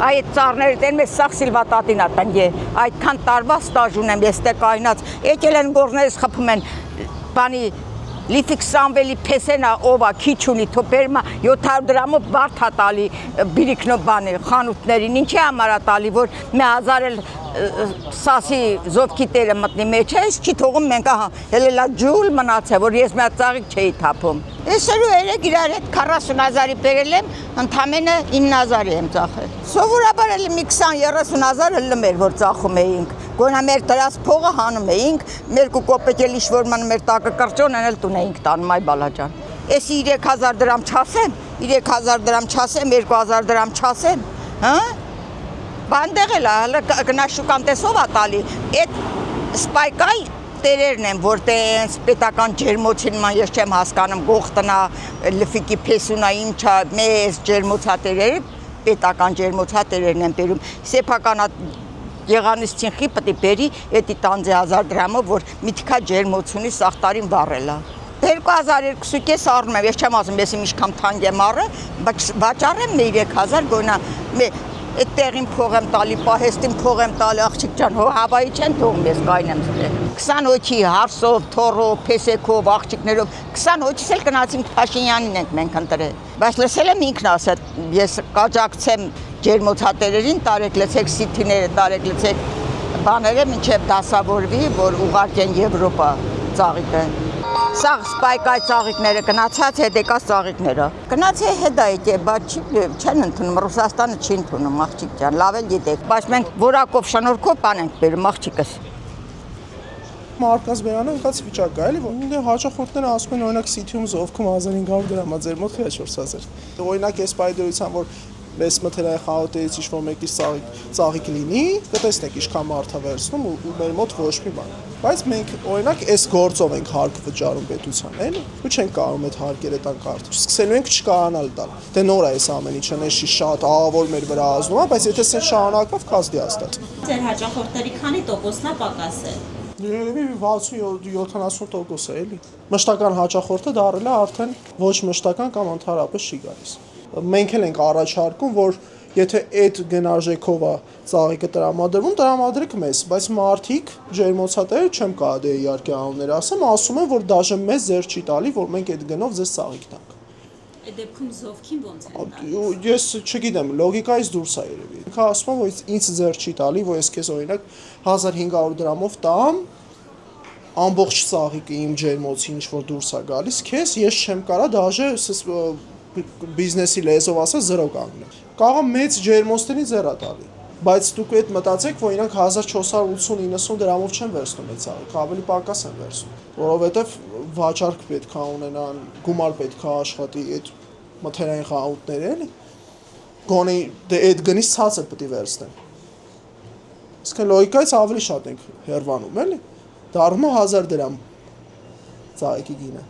այդ ծառները դեն մեզ սաղ սիլվատատին ատան է, այդքան տարվա ստաժ ունեմ, ես տե կայնած, եկել են գործներս խփում են, բանի Լիֆիկ Սամվելի փեսենա ովա քիչ ունի թոփերմա 700 դրամով բարդ հատալի բիրիկնո բանը խանութներին ինչի համար ատալի որ 1000 էլ սասի զովքի տերը մտնի մեջ է չի թողում մենք ահա հելելա ջուլ մնաց է որ ես մի ծաղիկ չէի թափում Էսերու երեք իրար հետ 40000-ի բերել եմ ընդամենը 9000-ի եմ ծախել սովորաբար էլ մի 20-30 հազար լմեր որ ծախում էինք Գոնա մեր դրած փողը հանում էինք, մեր կոպետ էլ իշ-որ ման մեր տակը կրճոն էլ տուն էինք տանում այ բալաջան։ Էսի 3000 դրամ չասեմ, 3000 դրամ չասեմ, 2000 դրամ չասեմ, հա? Բանդեղ էլ հələ գնաշուկան տեսով ա տալի։ Այդ սպայկայ տերերն են, որ տենց պետական ջերմոցին ման ես չեմ հասկանում, գողտնա, լֆիկի փեսունա ինչա, մեծ ջերմոցատերերը, պետական ջերմոցատերերն են բերում։ Սեփական Եղանիսին խիպտի բերի էդի 10000 դրամով որ միտքա ջերմոցունի սախտարին վառելա 2020 առնում եմ ես չեմ ասում ես ինչքան թանկ եմ առը վաճառեմ 3000 գոնա այդ տեղին փող եմ տալի պահեստին փող եմ տալի աղջիկ ջան հո հավայի չեն թողում ես կայնեմ 20 հոգի հարսով թորով փեսեքով աղջիկներով 20 հոգիս էլ գնացինք Փաշինյանին ենք մենք ընտրել բայց լսել եմ ինքն ասա ես կաջակցեմ ջերմոցատերերին տարեք լցեք սիթիները տարեք լցեք բաները մինչև դասավորվի որ ուղարկեն Եվրոպա ծաղիկը սա սպայկայ ծաղիկները գնացած հետեկած ծաղիկները գնացի հետա եկե բայց չեն ընդունում Ռուսաստանը չի ընդունում աղջիկ ջան լավ էլ գիտեք բայց մենք որակով շնորհքով բան ենք բերում աղջիկս Մարկաս բերանը ինքած վիճակ գա էլի որ հաճախորդները ասում են օրինակ City-ում զովքում 1500 դրամ ա ձեր մոտ քիչ 4000 օրինակ այս բայդրության որ Ես մթերային խաղոտերից ինչ-որ մեկի ծաղիկ լինի, կտեսնեք ինչքան մարդ է վերցնում ու մեր մոտ ոչ մի բան։ Բայց մենք օրինակ այս գործով ենք հարկ վճարում պետության, էլի, ու չենք կարում այդ հարկերը տանք արդյոք։ Սկսելու ենք չկարանալ տալ։ Դե նոր է այս ամեն ինչը, նեշի շատ ահավոր մեր վրա ազդում է, բայց եթե սեն շարունակվավ կազդի աստած։ Ձեր հաճախորդների քանի տոկոսն է պակասել։ Երևի 60-70% է, էլի։ Մշտական հաճախորդը դառել է արդեն ոչ մշտական կամ ընդհանրապես չի գալիս։ Մենք էլ ենք առաջարկում, որ եթե այդ գնարժեքով է ծաղիկը տրամադրեք մեզ, բայց մարդիկ ջերմոցատերը չեմ կարող դե իհարկե անուններ ասում են, որ դաժե մեզ ձեր չի տալի, որ մենք այդ գնով ձեզ ծաղիկ տանք։ Այդ դեպքում զովքին ոնց են տալիս։ Ես չգիտեմ, լոգիկայից դուրս է երևի։ Ինքը ասում է, որ ինձ ձեր չի տալի, որ ես քեզ օրինակ 1500 դրամով տամ ամբողջ ծաղիկը իմ ջերմոցի ինչ որ դուրս է գալիս, քեզ ես չեմ կարա դաժե բիզնեսի լեզով ասած 0 կանգնել։ Կարող մեծ ջերմոցների ձերա տալի, բայց դուք այդ մտածեք, որ իրանք 1480-90 դրամով չեն վերցնում այդ ծաղիկը, ավելի պակաս են վերցնում, որովհետև վաճառք պետք է ունենան, գումար պետք է աշխատի այդ մթերային խաղաղուտները, էլի։ Գոնե դե այդ գնից ցածր պետք է վերցնեն։ Իսկ լոգիկայից ավելի շատ ենք հերվանում, էլի։ Դառնում է 1000 դրամ ծաղիկի գինը։